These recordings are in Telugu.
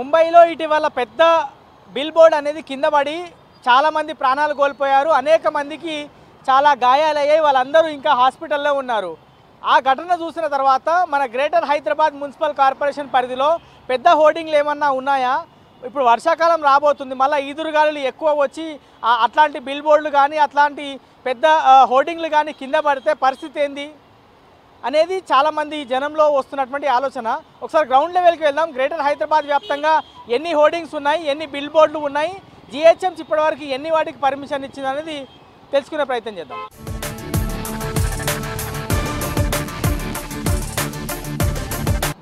ముంబైలో ఇటీవల పెద్ద బిల్ బోర్డ్ అనేది కింద పడి చాలామంది ప్రాణాలు కోల్పోయారు. అనేక మందికి చాలా గాయాలయ్యాయి. వాళ్ళందరూ ఇంకా హాస్పిటల్లో ఉన్నారు. ఆ ఘటన చూసిన తర్వాత మన గ్రేటర్ హైదరాబాద్ మున్సిపల్ కార్పొరేషన్ పరిధిలో పెద్ద హోర్డింగ్లు ఏమన్నా ఉన్నాయా? ఇప్పుడు వర్షాకాలం రాబోతుంది, మళ్ళీ ఈదురుగాలులు ఎక్కువ వచ్చి అట్లాంటి బిల్ బోర్డులు కానీ అట్లాంటి పెద్ద హోర్డింగ్లు కానీ కింద పడితే పరిస్థితి ఏంది అనేది చాలామంది జనంలో వస్తున్నటువంటి ఆలోచన. ఒకసారి గ్రౌండ్ లెవెల్కి వెళ్దాం. గ్రేటర్ హైదరాబాద్ వ్యాప్తంగా ఎన్ని హోర్డింగ్స్ ఉన్నాయి, ఎన్ని బిల్ బోర్డులు ఉన్నాయి, జిహెచ్ఎంసీ ఇప్పటివరకు ఎన్ని వాటికి పర్మిషన్ ఇచ్చింది అనేది తెలుసుకునే ప్రయత్నం చేద్దాం.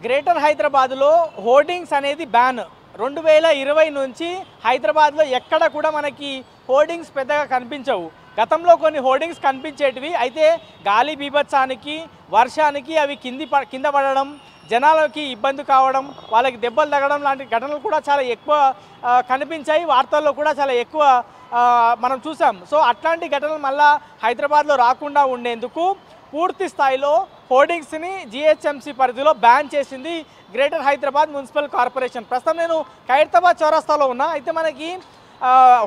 గ్రేటర్ హైదరాబాద్లో హోర్డింగ్స్ అనేది బ్యాన్. 2020 నుంచి హైదరాబాద్లో ఎక్కడ కూడా మనకి హోర్డింగ్స్ పెద్దగా కనిపించవు. గతంలో కొన్ని హోర్డింగ్స్ కనిపించేటివి, అయితే గాలి బీభత్సానికి వర్షానికి అవి కింద పడడం, జనాలకి ఇబ్బంది కావడం, వాళ్ళకి దెబ్బలు తగ్గడం లాంటి ఘటనలు కూడా చాలా ఎక్కువ కనిపించాయి. వార్తల్లో కూడా చాలా ఎక్కువ మనం చూసాం. సో అట్లాంటి ఘటనలు మళ్ళీ హైదరాబాద్లో రాకుండా ఉండేందుకు పూర్తి స్థాయిలో హోర్డింగ్స్ని జిహెచ్ఎంసీ పరిధిలో బ్యాన్ చేసింది గ్రేటర్ హైదరాబాద్ మున్సిపల్ కార్పొరేషన్. ప్రస్తుతం నేను ఖైరతాబాద్ చౌరస్తాలో ఉన్నా. అయితే మనకి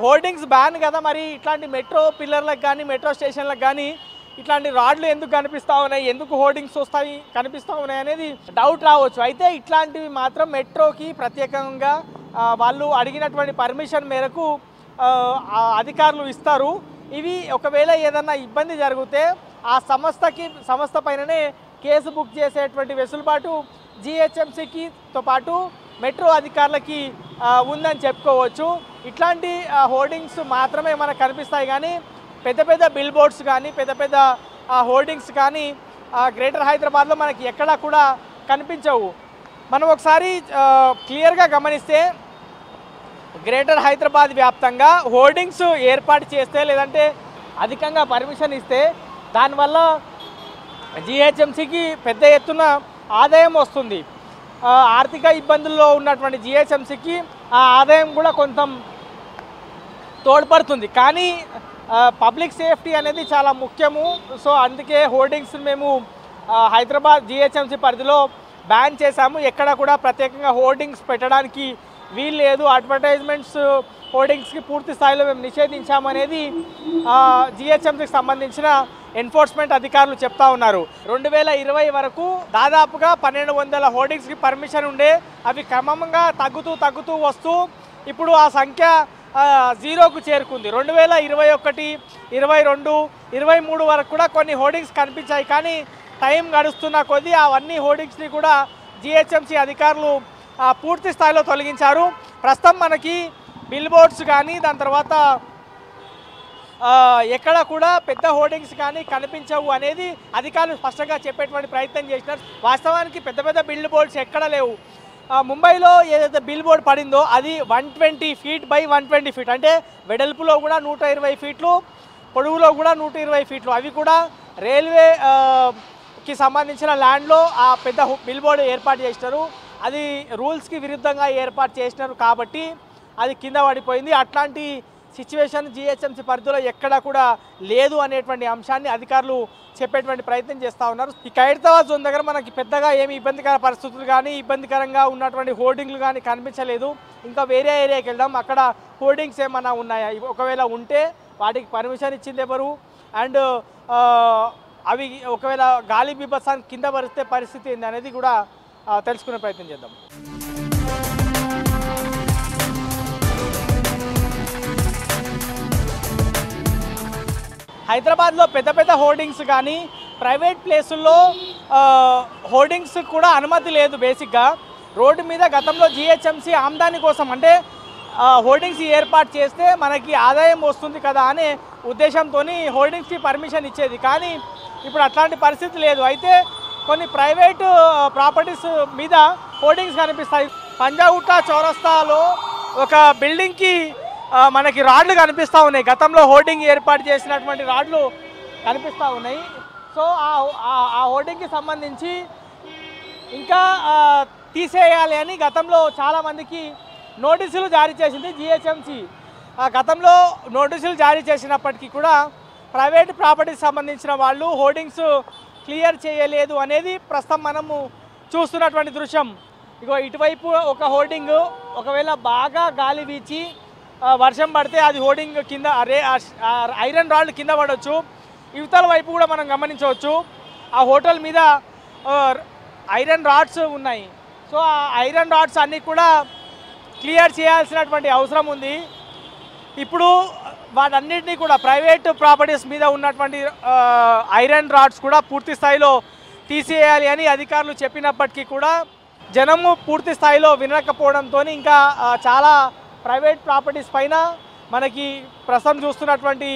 హోర్డింగ్స్ బ్యాన్ కదా, మరి ఇట్లాంటి మెట్రో పిల్లర్లకు కానీ మెట్రో స్టేషన్లకు కానీ ఇట్లాంటి రాడ్లు ఎందుకు కనిపిస్తూ ఉన్నాయి, ఎందుకు హోర్డింగ్స్ కనిపిస్తూ ఉన్నాయి అనేది డౌట్ రావచ్చు. అయితే ఇట్లాంటివి మాత్రం మెట్రోకి ప్రత్యేకంగా వాళ్ళు అడిగినటువంటి పర్మిషన్ మేరకు అధికారులు ఇస్తారు. ఇవి ఒకవేళ ఏదన్నా ఇబ్బంది జరిగితే ఆ సంస్థ పైననే కేసు బుక్ చేసేటువంటి వెసులుబాటు జిహెచ్ఎంసీకితో పాటు మెట్రో అధికారులకి ఉందని చెప్పుకోవచ్చు. ఇట్లాంటి హోర్డింగ్స్ మాత్రమే మనకు కనిపిస్తాయి, కానీ పెద్ద పెద్ద బిల్ బోర్డ్స్ కానీ పెద్ద పెద్ద హోర్డింగ్స్ కానీ గ్రేటర్ హైదరాబాద్లో మనకి ఎక్కడా కూడా కనిపించవు. మనం ఒకసారి క్లియర్గా గమనిస్తే గ్రేటర్ హైదరాబాద్ వ్యాప్తంగా హోర్డింగ్స్ ఏర్పాటు చేస్తే లేదంటే అధికంగా పర్మిషన్ ఇస్తే దానివల్ల జిహెచ్ఎంసీకి పెద్ద ఎత్తున ఆదాయం వస్తుంది. ఆర్థిక ఇబ్బందుల్లో ఉన్నటువంటి జిహెచ్ఎంసీకి ఆ ఆదాయం కూడా కొంచెం తోడ్పడుతుంది. కానీ పబ్లిక్ సేఫ్టీ అనేది చాలా ముఖ్యము. సో అందుకే హోర్డింగ్స్ మేము హైదరాబాద్ జిహెచ్ఎంసీ పరిధిలో బ్యాన్ చేశాము. ఎక్కడ కూడా ప్రత్యేకంగా హోర్డింగ్స్ పెట్టడానికి వీలు లేదు. అడ్వర్టైజ్మెంట్స్ హోర్డింగ్స్కి పూర్తి స్థాయిలో మేము నిషేధించామనేది జిహెచ్ఎంసీకి సంబంధించిన ఎన్ఫోర్స్మెంట్ అధికారులు చెప్తా ఉన్నారు. 2020 వరకు దాదాపుగా 1200 హోర్డింగ్స్కి పర్మిషన్ ఉండే, అవి క్రమంగా తగ్గుతూ వస్తూ ఇప్పుడు ఆ సంఖ్య జీరోకు చేరుకుంది. 2021, 22, 23 వరకు కూడా కొన్ని హోర్డింగ్స్ కనిపించాయి. కానీ టైం గడుస్తున్న కొద్దీ అవన్నీ హోర్డింగ్స్ని కూడా జిహెచ్ఎంసీ అధికారులు పూర్తి స్థాయిలో తొలగించారు. ప్రస్తుతం మనకి బిల్ బోర్డ్స్ కానీ దాని తర్వాత ఎక్కడ కూడా పెద్ద హోర్డింగ్స్ కానీ కనిపించవు అనేది అధికారులు స్పష్టంగా చెప్పేటువంటి ప్రయత్నం చేసినారు. వాస్తవానికి పెద్ద పెద్ద బిల్ బోర్డ్స్ ఎక్కడ లేవు. ముంబైలో ఏదైతే బిల్ బోర్డ్ పడిందో అది 120 feet by 120 feet, అంటే వెడల్పులో కూడా 120 feet, పొడవులో కూడా 120 feet. అవి కూడా రైల్వేకి సంబంధించిన ల్యాండ్లో ఆ పెద్ద బిల్ బోర్డు ఏర్పాటు చేసినారు. అది రూల్స్కి విరుద్ధంగా ఏర్పాటు చేసినారు కాబట్టి అది కింద పడిపోయింది. అట్లాంటి సిచ్యువేషన్ జిహెచ్ఎంసీ పరిధిలో ఎక్కడా కూడా లేదు అనేటువంటి అంశాన్ని అధికారులు చెప్పేటువంటి ప్రయత్నం చేస్తూ ఉన్నారు. ఈ ఖైరతాబాద్ జోన్ దగ్గర మనకి పెద్దగా ఏమి ఇబ్బందికర పరిస్థితులు కానీ ఇబ్బందికరంగా ఉన్నటువంటి హోర్డింగ్లు కానీ కనిపించలేదు. ఇంకా వేరే ఏరియాకి వెళ్దాం, అక్కడ హోర్డింగ్స్ ఏమన్నా ఉన్నాయా, ఒకవేళ ఉంటే వాటికి పర్మిషన్ ఇచ్చింది ఎవరు, అండ్ అవి ఒకవేళ గాలి బీభత్సానికి కింద పడితే పరిస్థితి ఏంది అనేది కూడా తెలుసుకునే ప్రయత్నం చేద్దాం. హైదరాబాద్లో పెద్ద పెద్ద హోర్డింగ్స్ కానీ ప్రైవేట్ ప్లేసుల్లో హోర్డింగ్స్ కూడా అనుమతి లేదు. బేసిక్గా రోడ్డు మీద గతంలో జిహెచ్ఎంసీ ఆమ్దాని కోసం అంటే హోర్డింగ్స్ ఏర్పాటు చేస్తే మనకి ఆదాయం వస్తుంది కదా అనే ఉద్దేశంతో హోర్డింగ్స్కి పర్మిషన్ ఇచ్చేది. కానీ ఇప్పుడు అట్లాంటి పరిస్థితి లేదు. అయితే కొన్ని ప్రైవేటు ప్రాపర్టీస్ మీద హోర్డింగ్స్ కనిపిస్తాయి. పంజాగుట్ట చౌరస్తాలో ఒక బిల్డింగ్కి మనకి రాడ్లు కనిపిస్తూ ఉన్నాయి. గతంలో హోర్డింగ్ ఏర్పాటు చేసినటువంటి రాడ్లు కనిపిస్తూ ఉన్నాయి. సో ఆ హోర్డింగ్కి సంబంధించి ఇంకా తీసేయాలి అని గతంలో చాలామందికి నోటీసులు జారీ చేసింది జిహెచ్ఎంసీ. గతంలో నోటీసులు జారీ చేసినప్పటికీ కూడా ప్రైవేట్ ప్రాపర్టీకి సంబంధించిన వాళ్ళు హోర్డింగ్స్ క్లియర్ చేయలేదు అనేది ప్రస్తుతం మనము చూస్తున్నటువంటి దృశ్యం. ఇగో ఇటువైపు ఒక హోర్డింగ్ ఒకవేళ బాగా గాలి వీచి వర్షం పడితే అది హోర్డింగ్ కింద ఐరన్ రాడ్ కింద పడవచ్చు. ఇవతల వైపు కూడా మనం గమనించవచ్చు ఆ హోటల్ మీద ఐరన్ రాడ్స్ ఉన్నాయి. సో ఆ ఐరన్ రాడ్స్ అన్నీ కూడా క్లియర్ చేయాల్సినటువంటి అవసరం ఉంది. ఇప్పుడు వాటన్నిటినీ కూడా ప్రైవేట్ ప్రాపర్టీస్ మీద ఉన్నటువంటి ఐరన్ రాడ్స్ కూడా పూర్తి స్థాయిలో తీసేయాలి అని అధికారులు చెప్పినప్పటికీ కూడా జనము పూర్తి స్థాయిలో వినకపోవడంతో ఇంకా చాలా ప్రైవేట్ ప్రాపర్టీస్ పైన మనకి ప్రస్తుతం చూస్తున్నటువంటి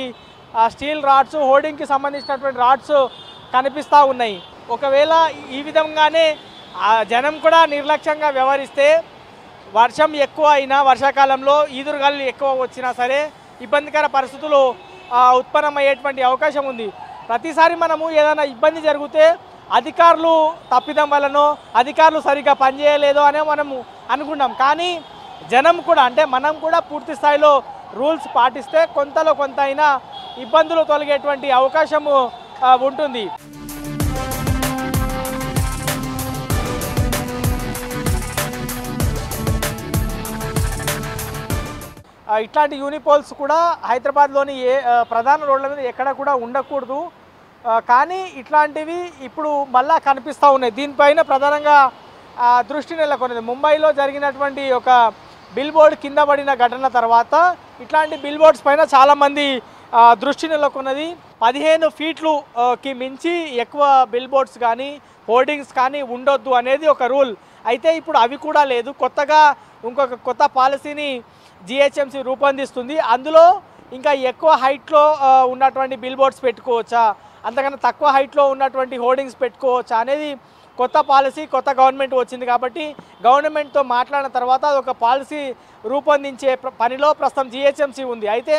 స్టీల్ రాడ్స్ హోర్డింగ్కి సంబంధించినటువంటి రాడ్స్ కనిపిస్తూ ఉన్నాయి. ఒకవేళ ఈ విధంగానే జనం కూడా నిర్లక్ష్యంగా వ్యవహరిస్తే వర్షం ఎక్కువ అయినా వర్షాకాలంలో ఈదురుగాలు ఎక్కువ వచ్చినా సరే ఇబ్బందికర పరిస్థితులు ఉత్పన్నమయ్యేటువంటి అవకాశం ఉంది. ప్రతిసారి మనము ఏదైనా ఇబ్బంది జరిగితే అధికారులు తప్పిదం వలనో అధికారులు సరిగ్గా పనిచేయలేదో అనే మనము అనుకున్నాం. కానీ జనం కూడా అంటే మనం కూడా పూర్తి స్థాయిలో రూల్స్ పాటిస్తే కొంతలో కొంత అయినా ఇబ్బందులు తొలగేటువంటి అవకాశము ఉంటుంది. ఇట్లాంటి యూనిపోల్స్ కూడా హైదరాబాద్లోని ప్రధాన రోడ్ల మీద ఎక్కడ కూడా ఉండకూడదు. కానీ ఇట్లాంటివి ఇప్పుడు మళ్ళా కనిపిస్తూ ఉన్నాయి. దీనిపైన ప్రధానంగా దృష్టి నెలకొన్నది. ముంబైలో జరిగినటువంటి ఒక బిల్ బోర్డ్ కింద పడిన ఘటన తర్వాత ఇట్లాంటి బిల్ బోర్డ్స్ పైన చాలామంది దృష్టి నెలకొన్నది. 15 ఫీట్లుకి మించి ఎక్కువ బిల్ బోర్డ్స్ కానీ హోర్డింగ్స్ కానీ ఉండొద్దు అనేది ఒక రూల్. అయితే ఇప్పుడు అవి కూడా లేదు. కొత్తగా ఇంకొక కొత్త పాలసీని జిహెచ్ఎంసీ రూపొందిస్తుంది. అందులో ఇంకా ఎక్కువ హైట్లో ఉన్నటువంటి బిల్ బోర్డ్స్ పెట్టుకోవచ్చా, అంతకన్నా తక్కువ హైట్లో ఉన్నటువంటి హోర్డింగ్స్ పెట్టుకోవచ్చా అనేది కొత్త పాలసీ. కొత్త గవర్నమెంట్ వచ్చింది కాబట్టి గవర్నమెంట్తో మాట్లాడిన తర్వాత అదొక పాలసీ రూపొందించే పనిలో ప్రస్తుతం జిహెచ్ఎంసీ ఉంది. అయితే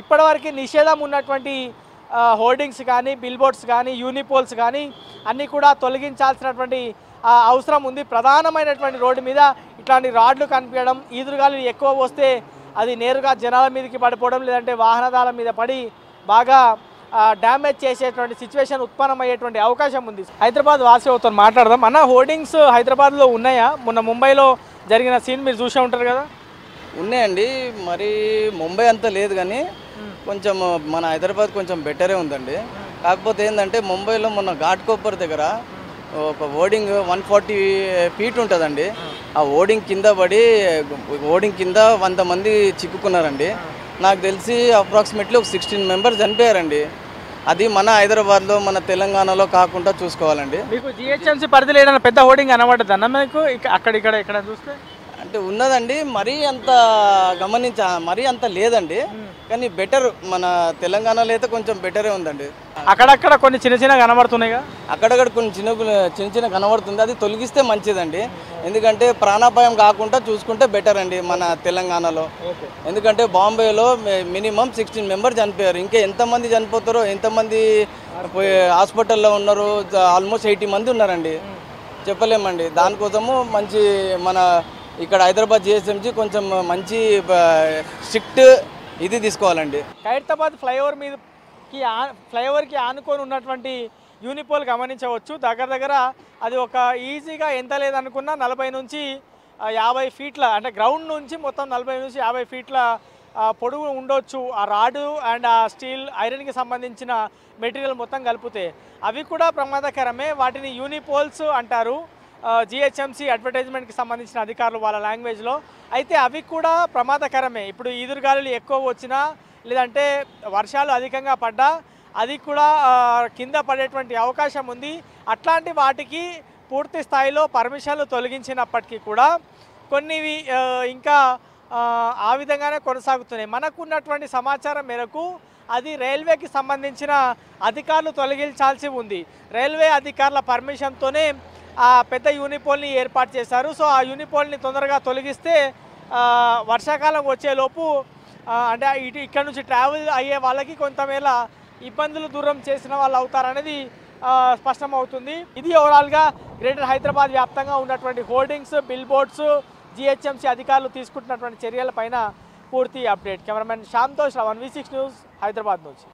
ఇప్పటివరకు నిషేధం ఉన్నటువంటి హోర్డింగ్స్ కానీ బిల్ బోర్డ్స్ కానీ యూనిపోల్స్ కానీ అన్నీ కూడా తొలగించాల్సినటువంటి అవసరం ఉంది. ప్రధానమైనటువంటి రోడ్డు మీద ఇట్లాంటి రాడ్లు కనిపించడం, ఈదురుగాలు ఎక్కువ వస్తే అది నేరుగా జనాల మీదకి పడిపోవడం లేదంటే వాహనదారుల మీద పడి బాగా డ్యామేజ్ చేసేటువంటి సిచ్యువేషన్ ఉత్పన్నమయ్యేటువంటి అవకాశం ఉంది. హైదరాబాద్ వాసితో మాట్లాడదాం. అన్న, హోర్డింగ్స్ హైదరాబాద్లో ఉన్నాయా? మొన్న ముంబైలో జరిగిన సీన్ మీరు చూసే ఉంటారు కదా. ఉన్నాయండి, మరి ముంబై అంతా లేదు కానీ కొంచెం మన హైదరాబాద్ కొంచెం బెటరే ఉందండి. కాకపోతే ఏంటంటే ముంబైలో మొన్న ఘాట్ కొప్పర్ దగ్గర ఒక హోర్డింగ్ 140 ఫీట్ ఉంటుందండి. ఆ హోర్డింగ్ కింద పడి హోర్డింగ్ కింద 100 మంది చిక్కుకున్నారండి. నాకు తెలిసి అప్రాక్సిమేట్లీ ఒక 16 మెంబర్స్ చనిపోయారండి. అది మన హైదరాబాద్లో మన తెలంగాణలో కాకుండా చూసుకోవాలండి. మీకు జిహెచ్ఎంసీ పరిధిలో ఏదైనా పెద్ద హోర్డింగ్ కనబడుతుంది అన్న మీకు ఇక్కడ చూస్తే? అంటే ఉన్నదండి, మరీ అంత మరీ అంత లేదండి, కానీ బెటర్ మన తెలంగాణలో అయితే కొంచెం బెటరే ఉందండి. అక్కడక్కడ కొన్ని చిన్న చిన్న కనబడుతున్నాయి, అక్కడక్కడ కొన్ని చిన్న కనబడుతుంది. అది తొలగిస్తే మంచిదండి, ఎందుకంటే ప్రాణాపాయం కాకుండా చూసుకుంటే బెటర్ అండి మన తెలంగాణలో. ఎందుకంటే బాంబేలో మినిమం 16 మెంబర్స్ చనిపోయారు. ఇంకా ఎంతమంది చనిపోతారో, ఎంతమంది హాస్పిటల్లో ఉన్నారు, ఆల్మోస్ట్ 80 మంది ఉన్నారండి, చెప్పలేమండి. దానికోసము మంచి మన ఇక్కడ హైదరాబాద్ జిహెచ్ఎంసీ కొంచెం మంచి స్ట్రిక్ట్ ఇది తీసుకోవాలండి. ఖైరతాబాద్ ఫ్లైఓవర్కి ఆనుకొని ఉన్నటువంటి యూనిపోల్ గమనించవచ్చు. దగ్గర అది ఒక ఈజీగా ఎంత లేదనుకున్నా 40 నుంచి 50 ఫీట్ల, అంటే గ్రౌండ్ నుంచి మొత్తం 40 నుంచి 50 ఫీట్ల పొడుగు ఉండొచ్చు. ఆ రాడు అండ్ ఆ స్టీల్ ఐరన్కి సంబంధించిన మెటీరియల్ మొత్తం కలిపితే అవి కూడా ప్రమాదకరమే. వాటిని యూనిపోల్స్ అంటారు జిహెచ్ఎంసీ అడ్వర్టైజ్మెంట్కి సంబంధించిన అధికారులు వాళ్ళ లాంగ్వేజ్లో. అయితే అవి కూడా ప్రమాదకరమే. ఇప్పుడు ఈదురుగాలులు ఎక్కువ వచ్చినా లేదంటే వర్షాలు అధికంగా పడ్డా అది కూడా కింద పడేటువంటి అవకాశం ఉంది. అట్లాంటి వాటికి పూర్తి స్థాయిలో పర్మిషన్లు తొలగించినప్పటికీ కూడా కొన్ని ఇంకా ఆ విధంగానే కొనసాగుతున్నాయి. మనకున్నటువంటి సమాచారం మేరకు అది రైల్వేకి సంబంధించిన అధికారులు తొలగించాల్సి ఉంది. రైల్వే అధికారుల పర్మిషన్తోనే ఆ పెద్ద యూనిపోల్ని ఏర్పాటు చేశారు. సో ఆ యూనిపోల్ని తొందరగా తొలగిస్తే వర్షాకాలం వచ్చేలోపు అంటే ఇక్కడ నుంచి ట్రావెల్ అయ్యే వాళ్ళకి కొంతమేళ ఇబ్బందులు దూరం చేసిన వాళ్ళు అవుతారనేది స్పష్టమవుతుంది. ఇది ఓవరాల్గా గ్రేటర్ హైదరాబాద్ వ్యాప్తంగా ఉన్నటువంటి హోర్డింగ్స్, బిల్ బోర్డ్స్, జిహెచ్ఎంసీ అధికారులు తీసుకుంటున్నటువంటి చర్యలపైన పూర్తి అప్డేట్. కెమెరామెన్ శ్యామ్తో శ్రవణ్, V6 న్యూస్, హైదరాబాద్ నుంచి.